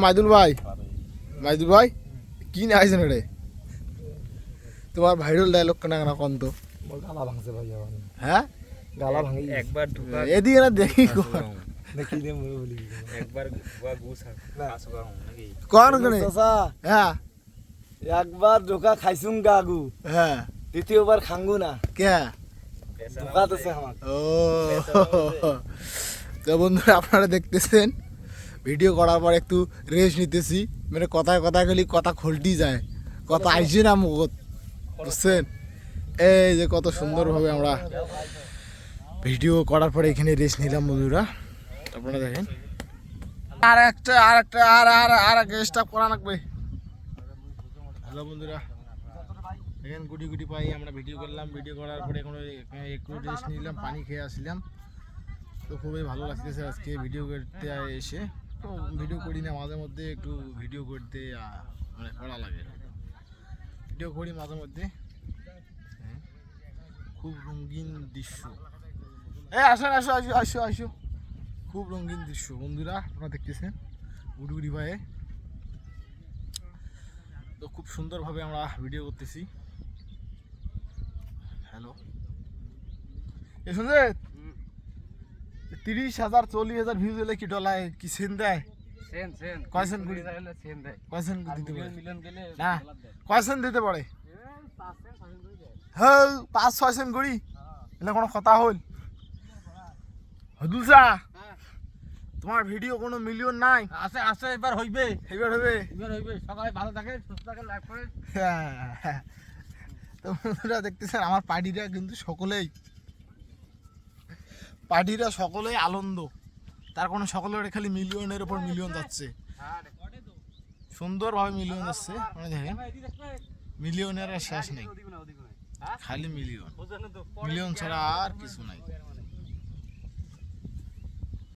মাইদুল ভাই, মাইদুল ভাই কি নিয়ে আইছেন রে? তোমার ভাইরাল ডায়লগ কেনা কেনা কন্ত গালা ভাঙছে ভাই আমার। হ্যাঁ গালা ভাঙি একবার ঢুকা এদিকে না দেখি দেখি দে মুই বলি একবার গুয়া গুছা আসো গাও নাকি কোন কোনে চাচা হ্যাঁ একবার ধোকা খাইছুম গাগু, হ্যাঁ দ্বিতীয়বার খাঙ্গু না। কে ধোকা দিছে আমার। ও তো বন্ধুরা আপনারা দেখতেছেন ভিডিও করার পর একটু রেস্ট নিতেছি, মানে কথায় কথায় খালি কথা খোলটি যায়, কথা আইসে না মুখত, বুঝছেন? এই যে কত সুন্দরভাবে আমরা ভিডিও করার পরে এখানে রেস্ট নিলাম বন্ধুরা, আপনারা দেখেন। আর একটা স্টাফ করা লাগবে। হ্যালো বন্ধুরা, দেখেন গুটি গুটি পাই আমরা ভিডিও করলাম, ভিডিও করার পরে এখন একটু রেস্ট নিলাম, পানি খেয়ে আসলাম। তো খুবই ভালো লাগতেছে আজকে ভিডিও করতে এসে। তো ভিডিও করি না, মাঝে মধ্যে একটু ভিডিও করতে মানে করা লাগে, ভিডিও করি মাঝে মধ্যে। খুব রঙিন দৃশ্য, আসো আসো আসো আসো আসো, খুব রঙিন দৃশ্য বন্ধুরা আপনারা দেখতেছেন গুটি গুটি পায়ে। তো খুব সুন্দরভাবে আমরা ভিডিও করতেছি। হ্যালো এ শুনছে 30,000 40,000 ভিউজ হলে কি ডলার কি সেন দেয়? সেন সেন কয় সেন গুড়ি সেন দেয় কয় সেন দিতে পারে? মিলিয়ন গেলে না কয় সেন দিতে পারে? 5 সেন 6 সেন করে দেয়। হ্যাঁ 5-6 সেন গুড়ি এটা কোনো কথা হল? হদুসা তোমার ভিডিও কোনো মিলিয়ন নাই? আছে আছে এবার হইবে এবার হবে। এবার হইবে। সবাই ভালো থাকে সুস্থ থাকে, লাইক করে। হ্যাঁ। তো বন্ধুরা দেখতেছেন আমার পার্টিরা কিন্তু সকলেই আনন্দ, তার কোনো সকলের খালি মিলিয়নের উপর মিলিয়ন যাচ্ছে, সুন্দরভাবে মিলিয়ন যাচ্ছে। মানে দেখেন মিলিয়নের আর শেষ নেই, খালি মিলিয়ন, মিলিয়ন ছাড়া আর কিছু নাই।